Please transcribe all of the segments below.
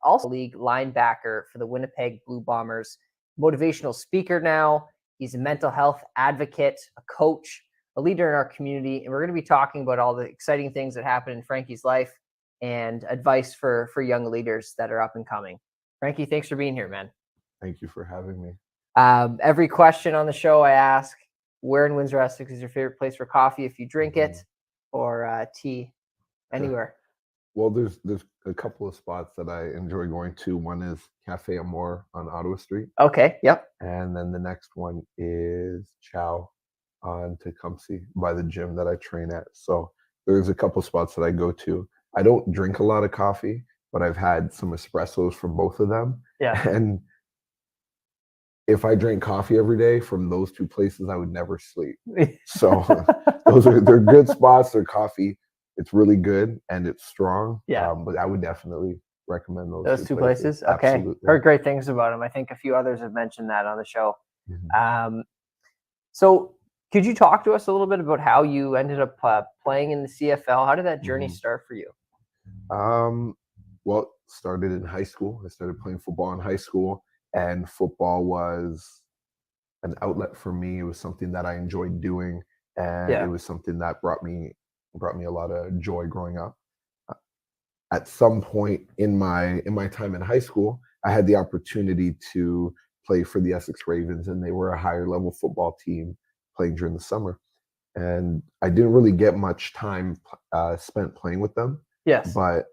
also league linebacker for the Winnipeg Blue Bombers, motivational speaker now. He's a mental health advocate, a coach, a leader in our community. And we're going to be talking about all the exciting things that happen in Frankey's life and advice for young leaders that are up and coming. Frankey, thanks for being here, man. Thank you for having me. Every question on the show I ask, where in Windsor, Essex is your favorite place for coffee if you drink it, or tea, anywhere? Well, there's a couple of spots that I enjoy going to. One is Cafe Amore on Ottawa Street. Okay, yep. And then the next one is Chow on Tecumseh by the gym that I train at. So there's a couple spots that I go to. I don't drink a lot of coffee, but I've had some espressos from both of them. Yeah. And if I drank coffee every day from those two places, I would never sleep. So they're good spots. Their coffee, it's really good and it's strong. Yeah. But I would definitely recommend those two places. Okay. Absolutely. Heard great things about them. I think a few others have mentioned that on the show. Mm-hmm. So could you talk to us a little bit about how you ended up playing in the CFL? How did that journey start for you? Well, started in high school. I started playing football in high school, and football was an outlet for me. It was something that I enjoyed doing, and it was something that brought me a lot of joy growing up. At some point in my time in high school, I had the opportunity to play for the Essex Ravens, and they were a higher level football team playing during the summer. And I didn't really get much time spent playing with them. Yes. But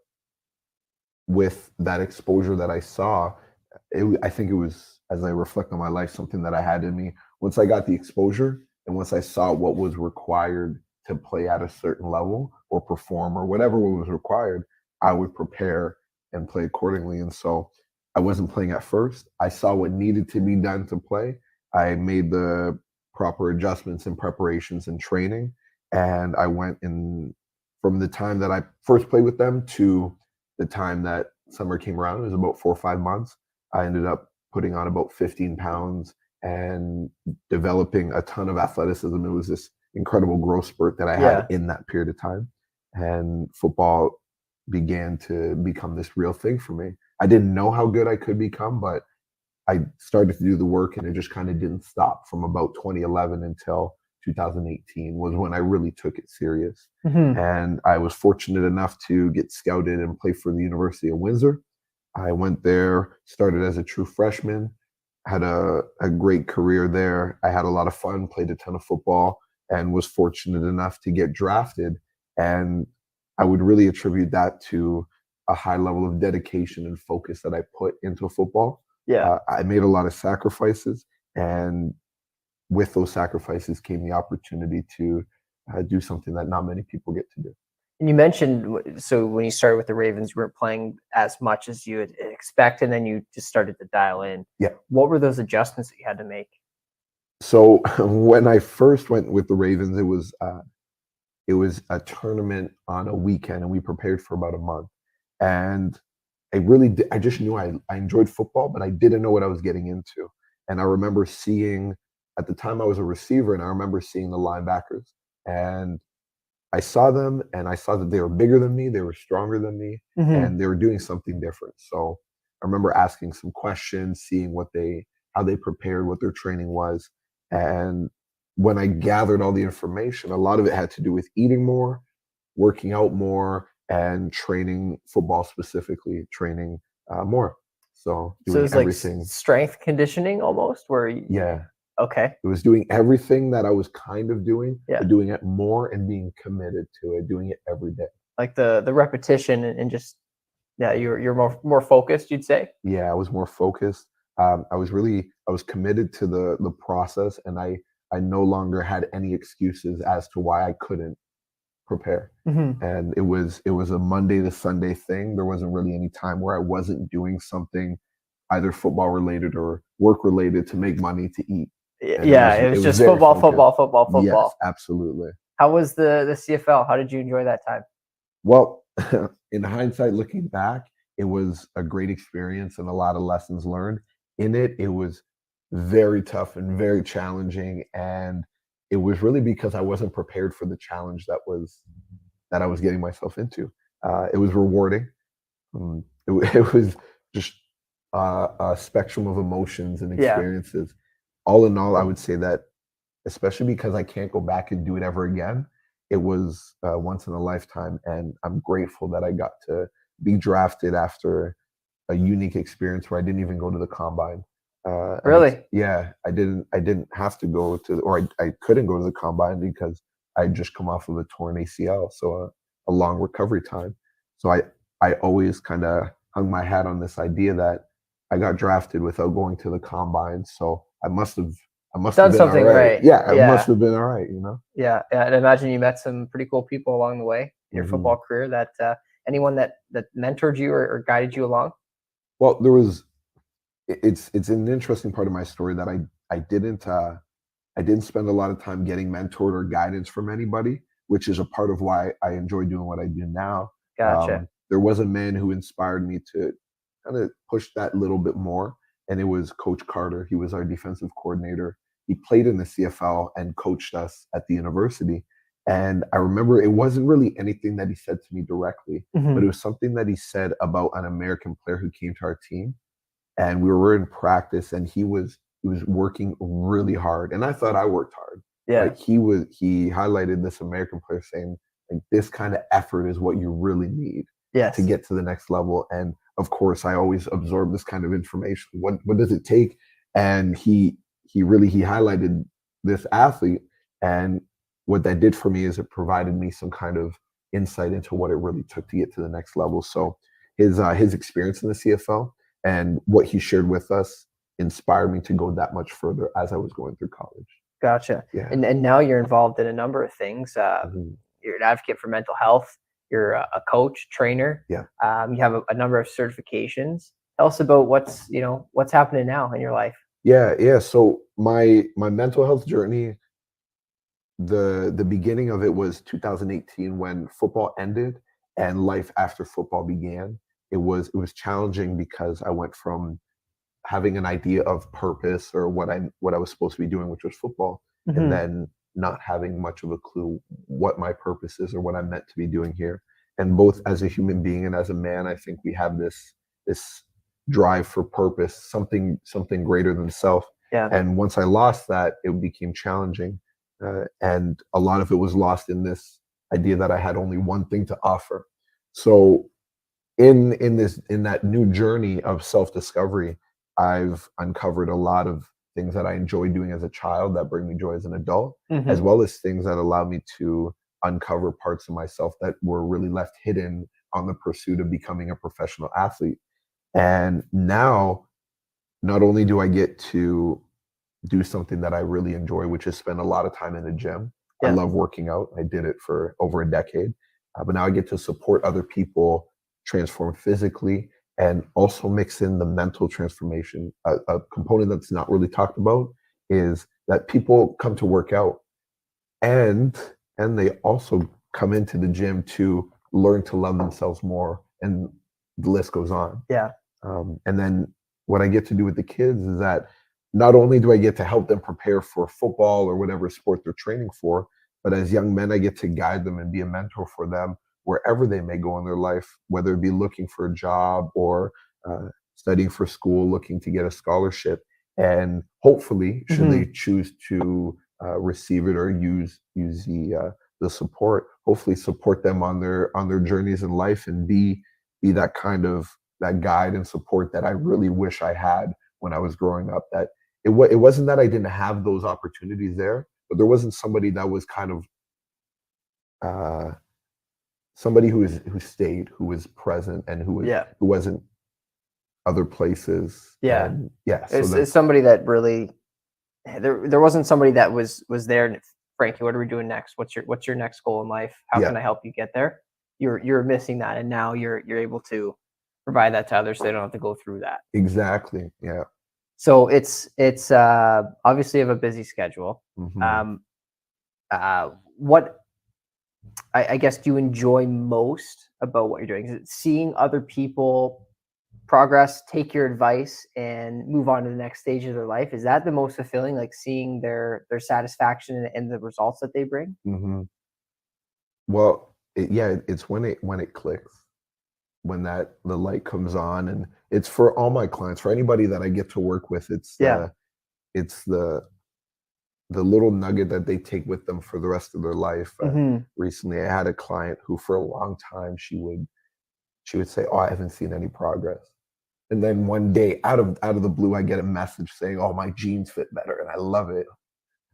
with that exposure that I saw, I think it was, as I reflect on my life, something that I had in me. Once I got the exposure and once I saw what was required to play at a certain level or perform or whatever was required, I would prepare and play accordingly. And so I wasn't playing at first. I saw what needed to be done to play. I made the proper adjustments and preparations and training. And I went in from the time that I first played with them to the time that summer came around. It was about 4 or 5 months. I ended up putting on about 15 pounds and developing a ton of athleticism. It was this incredible growth spurt that I had in that period of time. And football began to become this real thing for me. I didn't know how good I could become, but I started to do the work, and it just kind of didn't stop from about 2011 until 2018 was when I really took it serious. And I was fortunate enough to get scouted and play for the University of Windsor. I went there, started as a true freshman, had a great career there. I had a lot of fun, played a ton of football, and was fortunate enough to get drafted. And I would really attribute that to a high level of dedication and focus that I put into football. I made a lot of sacrifices, and with those sacrifices came the opportunity to do something that not many people get to do. And you mentioned, so when you started with the Ravens, you weren't playing as much as you would expect, and then you just started to dial in. Yeah. What were those adjustments that you had to make? So when I first went with the Ravens, it was a tournament on a weekend, and we prepared for about a month. And I just knew I enjoyed football, but I didn't know what I was getting into. And I remember seeing, at the time I was a receiver, and I remember seeing the linebackers, and I saw them, and I saw that they were bigger than me, they were stronger than me, and they were doing something different. So I remember asking some questions, seeing how they prepared, what their training was. And when I gathered all the information, a lot of it had to do with eating more, working out more, and training football specifically, training more. So doing it's everything. Like strength conditioning almost, where okay. It was doing everything that I was kind of doing, but doing it more and being committed to it, doing it every day. Like the repetition and just, you're more focused, you'd say? Yeah, I was more focused. I was committed to the process, and I no longer had any excuses as to why I couldn't prepare. And it was a Monday to Sunday thing. There wasn't really any time where I wasn't doing something either football related or work related to make money to eat. And it was just football. Yes, absolutely. How was the CFL? How did you enjoy that time? Well, in hindsight, looking back, it was a great experience and a lot of lessons learned. In it, it was very tough and very challenging, and it was really because I wasn't prepared for the challenge that I was getting myself into. It was rewarding. It was just a spectrum of emotions and Yeah. experiences. All in all, I would say that, especially because I can't go back and do it ever again, it was once in a lifetime, and I'm grateful that I got to be drafted after a unique experience where I didn't even go to the combine. Really? Yeah, I didn't have to go to, or I couldn't go to the combine because I would just come off of a torn ACL, so a long recovery time. So I always kind of hung my hat on this idea that I got drafted without going to the combine, so I must have Done been all something right. right. Yeah, I must Yeah. have been all right, you know? Yeah. Yeah. And imagine you met some pretty cool people along the way in your Mhm. football career that anyone that mentored you or guided you along? Well, it's an interesting part of my story that I didn't spend a lot of time getting mentored or guidance from anybody, which is a part of why I enjoy doing what I do now. Gotcha. There was a man who inspired me to kind of push that little bit more, and it was Coach Carter. He was our defensive coordinator. He played in the CFL and coached us at the university. And I remember it wasn't really anything that he said to me directly, but it Hmm. was something that he said about an American player who came to our team, and we were in practice, and he was working really hard, and I thought I worked hard, Yeah. but he highlighted this American player saying, like, this kind of effort is what you really need to Yes. get to the next level. And of course I always absorb this kind of information. What does it take? And he highlighted this athlete, and what that did for me is it provided me some kind of insight into what it really took to get to the next level. So his experience in the CFL and what he shared with us inspired me to go that much further as I was going through college. Gotcha. Yeah. And now you're involved in a number of things. Mhm. You're an advocate for mental health. You're a coach, trainer. Yeah. You have a number of certifications. Tell us about what's happening now in your life. Yeah, yeah. So my mental health journey, the beginning of it was 2018 when football ended and life after football began. It was challenging because I went from having an idea of purpose or what I was supposed to be doing, which was football, and Hmm. then not having much of a clue what my purpose is or what I'm meant to be doing here. And both as a human being and as a man, I think we have this drive for purpose, something greater than self. Yeah. And once I lost that, it became challenging, and a lot of it was lost in this idea that I had only one thing to offer. So in that new journey of self-discovery, I've uncovered a lot of things that I enjoy doing as a child that bring me joy as an adult, as Hmm. well as things that allow me to uncover parts of myself that were really left hidden on the pursuit of becoming a professional athlete. And now, not only do I get to do something that I really enjoy, which is spend a lot of time in the gym. I Yeah. love working out. I did it for over a decade, but now I get to support other people transform physically and also mix in the mental transformation. A component that's not really talked about is that people come to work out, and they also come into the gym to learn to love themselves more, and the list goes on. Yeah. And then what I get to do with the kids is that not only do I get to help them prepare for football or whatever sport they're training for, but as young men, I get to guide them and be a mentor for them wherever they may go in their life, whether it be looking for a job or studying for school, looking to get a scholarship. And hopefully, should they Hmm. choose to receive it or use the support, hopefully support them on their journeys in life and be that kind of that guide and support that I really wish I had when I was growing up. That it wasn't that I didn't have those opportunities there, but there wasn't somebody that was kind of uh, somebody who stayed, who was present, and Yeah. who wasn't other places. Yeah. And yeah, so It's that's somebody that really there wasn't somebody that was there. And Frankie, what are we doing next? What's your next goal in life? How yeah, can I help you get there? You're missing that, and now you're able to provide that to others, so they don't have to go through that. exactly. Yeah. So it's obviously have a busy schedule. Hmm. Um, what I guess do you enjoy most about what you're doing? Is it seeing other people progress, take your advice, and move on to the next stage of their life? Is that the most fulfilling? Like seeing their satisfaction and the results that they bring? Hmm. Well, yeah, it's when it clicks. the light comes on, and it's for all my clients, for anybody that I get to work with. It's the little nugget that they take with them for the rest of their life. Recently, I had a client who, for a long time, she would say, "Oh, I haven't seen any progress." And then one day, out of the blue, I get a message saying, "Oh, my jeans fit better, and I love it."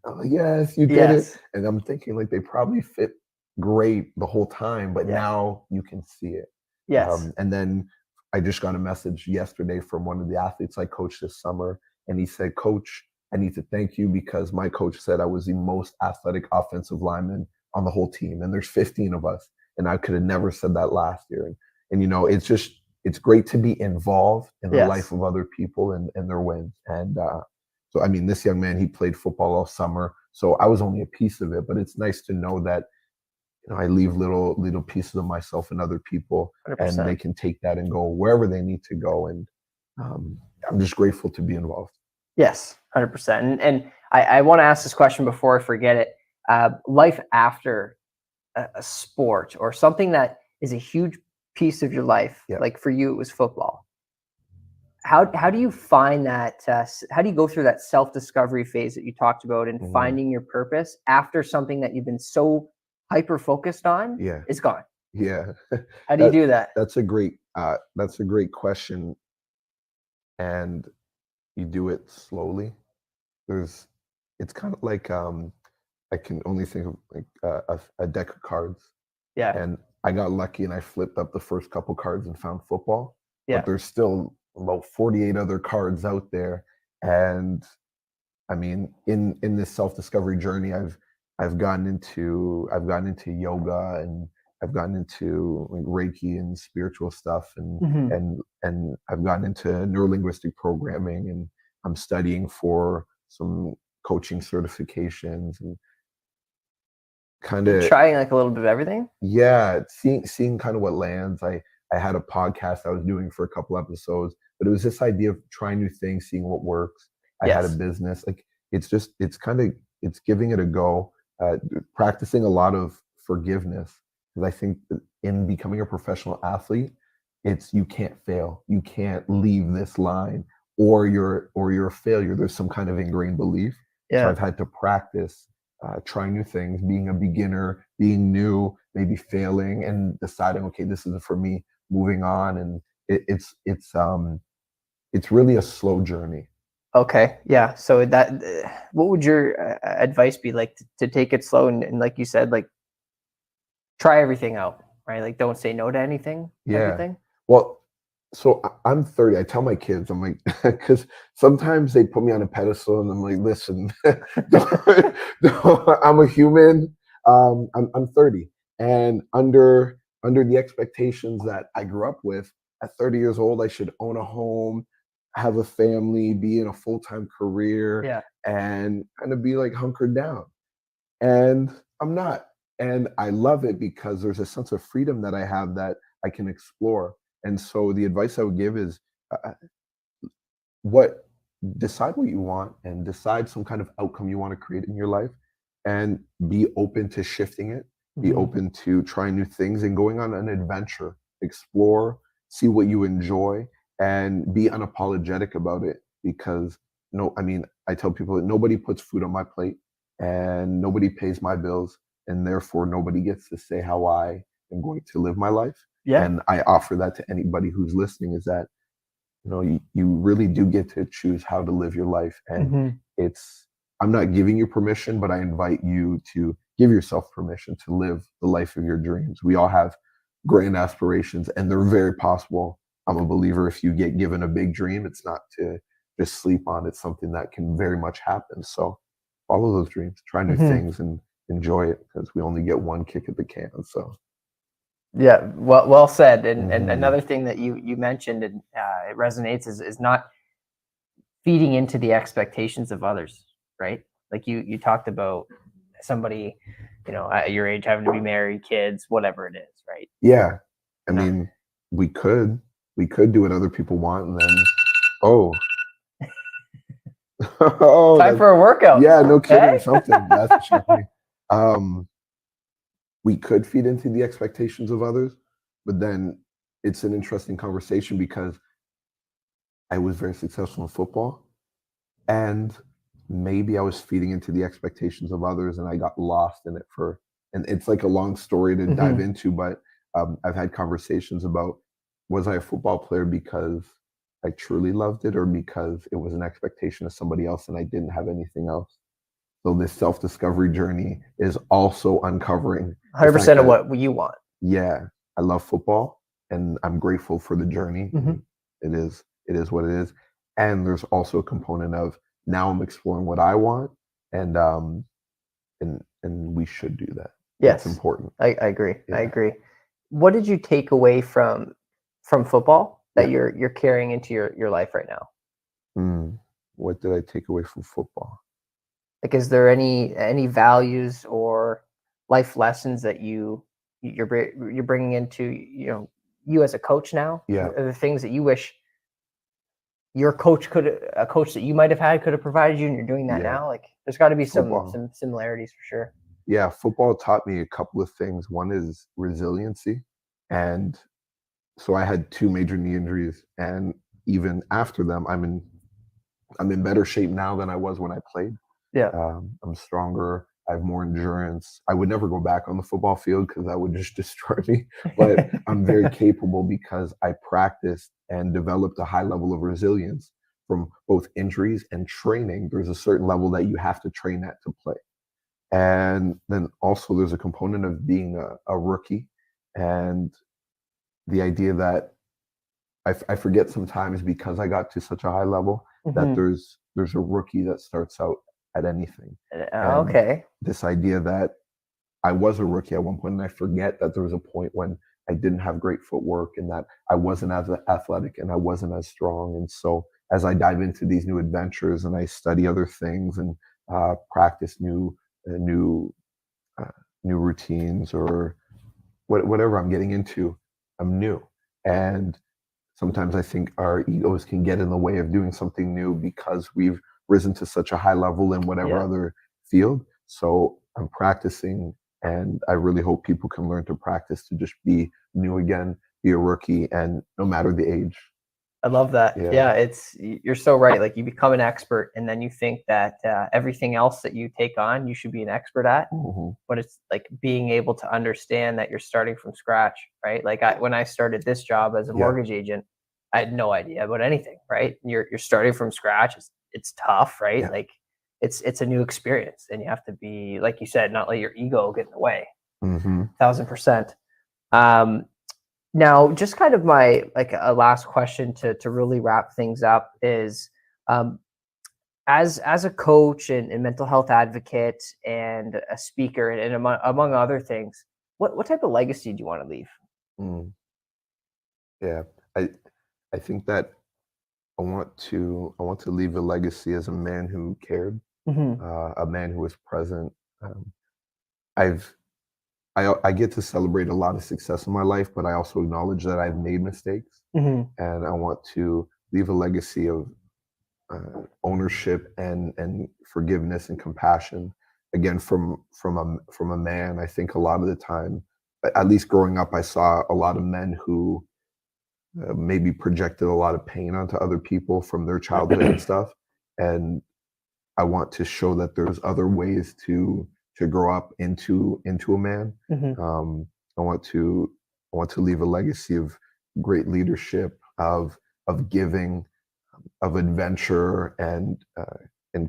I'm like, "Yes, you did it." Yes. And I'm thinking, like, they probably fit great the whole time, but Yeah. now you can see it. Yes. And then I just got a message yesterday from one of the athletes I coached this summer, and he said, "Coach, I need to thank you because my coach said I was the most athletic offensive lineman on the whole team, and there's 15 of us, and I could have never said that last year." And you know, it's great to be involved in the life Yes. of other people and their wins. And so, I mean, this young man, he played football all summer, so I was only a piece of it. But it's nice to know that, you know, I leave little pieces of myself in other people, and they 100%. can take that and go wherever they need to go. And I'm just grateful to be involved. Yes, 100%. And I want to ask this question before I forget it. Life after a sport or something that is a huge piece of your life, Yeah. like for you, it was football. How do you find that? How do you go through that self-discovery phase that you talked about and finding your purpose after something that you've been so hyper focused on Yeah. is gone? Yeah. How do you do that? That's a great question. And you do it slowly. There's It's kind of like, I can only think of like a deck of cards, Yeah, and I got lucky and I flipped up the first couple cards and found football, but yeah, there's still about 48 other cards out there. And I mean, in this self-discovery journey, I've gotten into yoga, and I've gotten into like Reiki and spiritual stuff, and hmm I've gotten into neurolinguistic programming, and I'm studying for some coaching certifications, and kind You're of, trying like a little bit of everything. yeah, seeing kind of what lands. I had a podcast I was doing for a couple episodes, but it was this idea of trying new things, seeing what works. I had a Yes. business. Like, it's giving it a go, practicing a lot of forgiveness, because I think that in becoming a professional athlete, it's, you can't fail. You can't leave this line, or you're a failure. There's some kind of ingrained belief. So Yeah. I've had to practice trying new things, being a beginner, being new, maybe failing, and deciding, okay, this isn't for me, moving on. And it's really a slow journey. Okay. Yeah. So that, what would your advice be like to take it slow and like you said, like try everything out, right? Like don't say no to anything type of Yeah. thing. Well, so I'm 30. I tell my kids, I'm like, because sometimes they put me on a pedestal, and I'm like, listen, I'm a human. I'm 30, and under the expectations that I grew up with, at 30 years old, I should own a home, have a family, be in a full-time career, Yeah. and kind of be like hunkered down. And I'm not. And I love it because there's a sense of freedom that I have that I can explore. And so the advice I would give is, uh, what decide what you want, and decide some kind of outcome you want to create in your life, and be open to shifting it, be hmm open to trying new things and going on an adventure, explore, see what you enjoy, and be unapologetic about it. Because, no, I mean, I tell people that nobody puts food on my plate, and nobody pays my bills, and therefore nobody gets to say how I am going to live my life. Yeah. And I offer that to anybody who's listening, is that, you know, you really do get to choose how to live your life. And hmm it's, I'm not giving you permission, but I invite you to give yourself permission to live the life of your dreams. We all have grand aspirations, and they're very possible. I'm a believer, if you get given a big dream, it's not to just sleep on. It's something that can very much happen. So follow those dreams, try new hmm things, and enjoy it, because we only get one kick at the can. So Yeah. Well said. And mhm. another thing that you mentioned and it resonates is not feeding into the expectations of others, right? Like you talked about somebody, at your age having to be married, kids, whatever it is, right? Yeah, I No. mean, we could do what other people want, and then, oh, oh, Time that, for a workout. yeah, no kidding, Hey? something. That's for sure funny. Um, we could feed into the expectations of others, but then it's an interesting conversation because I was very successful in football, and maybe I was feeding into the expectations of others, and I got lost in it and it's like a long story to dive Mhm. into, but I've had conversations about, was I a football player because I truly loved it, or because it was an expectation of somebody else and I didn't have anything else? So this self-discovery journey is also uncovering the fact 100% of that, what you want. yeah, I love football and I'm grateful for the journey. Mhm. It is what it is. And there's also a component of, now I'm exploring what I want, and we should do that. It's Yes, important. I agree. I Yeah. agree. What did you take away from football that Yeah. you're carrying into your life right now? What did I take away from football? Like, is there any values or life lessons that you're bringing into, you as a coach now? Yeah. Are the things that you wish your coach a coach that you might have had could have provided you, and you're doing that Yeah. now? Like, there's got to be some Football. some similarities for sure. Yeah, football taught me a couple of things. One is resiliency. And so I had two major knee injuries, and even after them, I'm in better shape now than I was when I played. Yeah. I'm stronger. I have more endurance. I would never go back on the football field because that would just destroy me. But I'm very capable because I practiced and developed a high level of resilience from both injuries and training. There's a certain level that you have to train at to play. And then also there's a component of being a rookie, and the idea that I forget sometimes, because I got to such a high level, that Mhm. there's a rookie that starts out at anything. And Okay. this idea that I was a rookie at one point, and I forget that there was a point when I didn't have great footwork, and that I wasn't as athletic and I wasn't as strong. And so as I dive into these new adventures and I study other things and practice new uh, new routines, or whatever I'm getting into, I'm new. And sometimes I think our egos can get in the way of doing something new because we've risen to such a high level in whatever Yeah. other field. So I'm practicing, and I really hope people can learn to practice to just be new again, be a rookie, and no matter the age. I love that. Yeah. Yeah, you're so right. Like, you become an expert, and then you think that everything else that you take on, you should be an expert at. Hmm. But it's like being able to understand that you're starting from scratch, right? Like, when I started this job as a Yeah. mortgage agent, I had no idea about anything, right? You're starting from scratch. It's tough, right? Yeah. Like, it's a new experience, and you have to be, like you said, not let your ego get in the way. Hmm. 1,000%. Um, Now, just kind of my like a last question to really wrap things up is, um, as a coach and mental health advocate and a speaker, and among other things, what type of legacy do you want to leave? Mm. Yeah. I I think that I want to leave a legacy as a man who cared, Hmm. a man who was present. Um, I've I get to celebrate a lot of success in my life, but I also acknowledge that I've made mistakes, Hmm. and I want to leave a legacy of ownership and forgiveness and compassion. Again, from a man. I think a lot of the time, at least growing up, I saw a lot of men who maybe projected a lot of pain onto other people from their childhood and stuff. And I want to show that there's other ways to grow up into a man. Hmm. Um, I want to I want to leave a legacy of great leadership, of giving, of adventure, and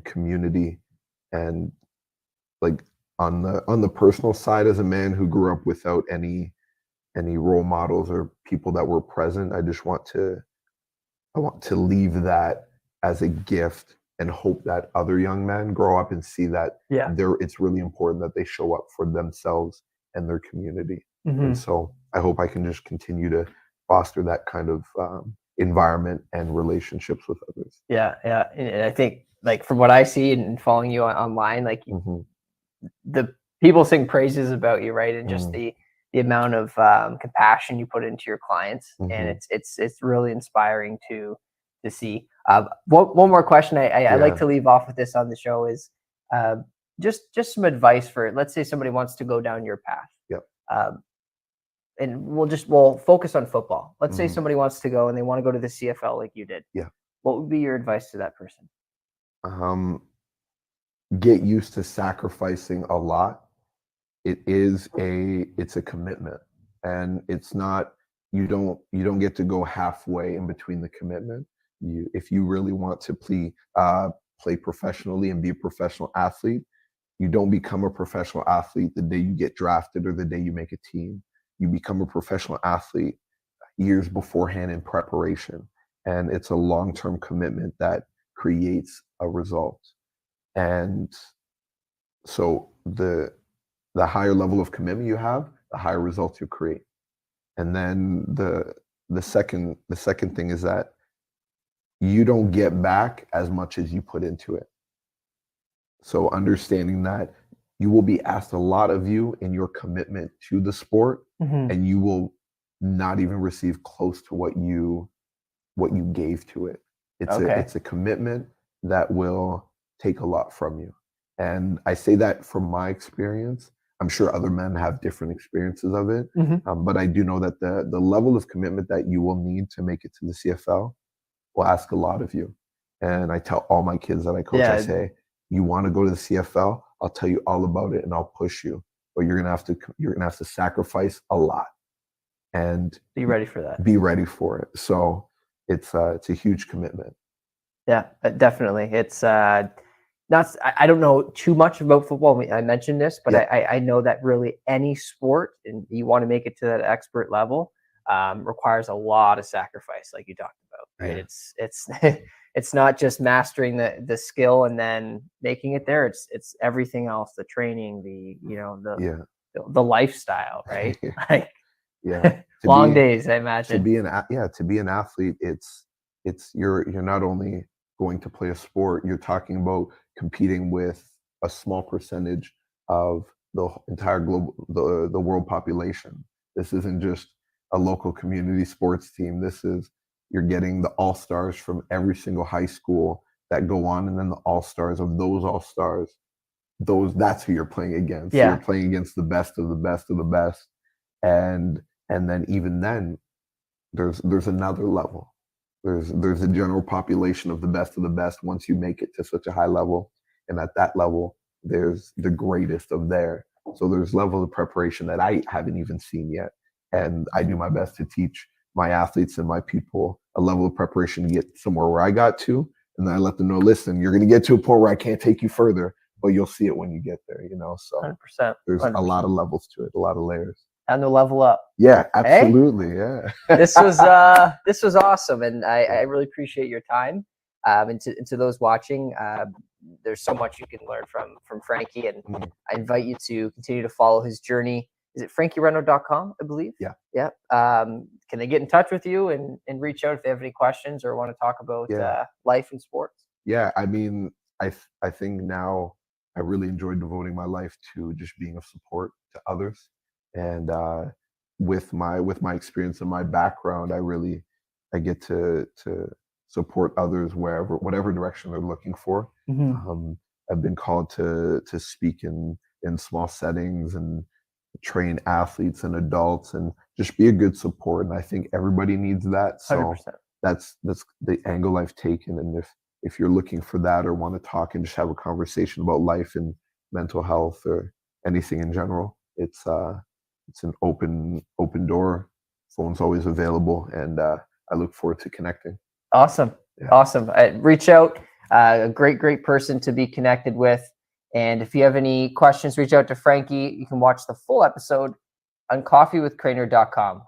community, and like on the personal side, as a man who grew up without any role models or people that were present. I want to leave that as a gift, and hope that other young men grow up and see that Yeah. it's really important that they show up for themselves and their community. And Hmm. so I hope I can just continue to foster that kind of environment and relationships with others. Yeah, yeah. And I think, like, from what I see and following you online, like, Hmm. the people sing praises about you, right? And just Hmm. the amount of compassion you put into your clients, and Hmm. it's really inspiring to see. One more question I like Yeah. to leave off with this on the show is, uh, just some advice for, let's say somebody wants to go down your path. Yep. Um, and we'll focus on football. Let's say Mhm. somebody wants to go and they want to go to the CFL like you did. Yeah. What would be your advice to that person? Get used to sacrificing a lot. It's a commitment, and it's not, you don't get to go halfway in between the commitment. If you really want to play professionally and be a professional athlete, you don't become a professional athlete the day you get drafted or the day you make a team. You become a professional athlete years beforehand in preparation, and it's a long-term commitment that creates a result. And so the higher level of commitment you have, the higher results you create. And then the second thing is that you don't get back as much as you put into it. So understanding that you will be asked a lot of you in your commitment to the sport, Mhm. and you will not even receive close to what you gave to it. Okay. It's a commitment that will take a lot from you. And I say that from my experience. I'm sure other men have different experiences of it, Mhm. but I do know that the level of commitment that you will need to make it to the CFL will ask a lot of you. And I tell all my kids that I coach, I Yeah. say, you want to go to the CFL? I'll tell you all about it and I'll push you, but you're gonna have to sacrifice a lot and Be ready for that. be ready for it. So it's a huge commitment. Yeah, definitely. It's not. I don't know too much about football. I mentioned this, but Yeah. I know that really any sport, and you want to make it to that expert level, requires a lot of sacrifice, like you talked about. Right? Yeah. It's it's not just mastering the skill and then making it there. It's everything else, the training, Yeah. the lifestyle, right? Like Yeah. To long be days, I to imagine. be to be an athlete, it's you're not only going to play a sport, you're talking about competing with a small percentage of the entire global the world population. This isn't just a local community sports team. You're getting the all-stars from every single high school that go on, and then the all-stars of those all-stars, that's who you're playing against. So you're Yeah, playing against the best of the best of the best. And then even then there's another level. There's a general population of the best once you make it to such a high level, and at that level there's the greatest of there. So there's levels of preparation that I haven't even seen yet, and I do my best to teach my athletes and my people a level of preparation to get somewhere where I got to, and then I let them know, listen, you're going to get to a point where I can't take you further, but you'll see it when you get there, so 100%, there's a lot 100%. of levels to it, a lot of layers. And to level up. Yeah, Hey, absolutely. Yeah. this was awesome, and I really appreciate your time. And to those watching, there's so much you can learn from Frankie, and Mhm. I invite you to continue to follow his journey. Is it frankierenaud.com, I believe? Yeah. Yeah. Can they get in touch with you and reach out if they have any questions or want to talk about Yeah. life and sports? Yeah. I mean, I think now I really enjoy devoting my life to just being of support to others. And with my experience and my background, I get to support others whatever direction they're looking for. Mhm. I've been called to speak in small settings and train athletes and adults and just be a good support. And I think everybody needs that. So 100%. that's the angle I've taken. And if you're looking for that or want to talk and just have a conversation about life and mental health or anything in general, it's an open door. Phone's always available, and I look forward to connecting. Awesome. Yeah. Awesome. Reach out. A great person to be connected with. And if you have any questions, reach out to Frankie. You can watch the full episode on coffeewithcrainer.com.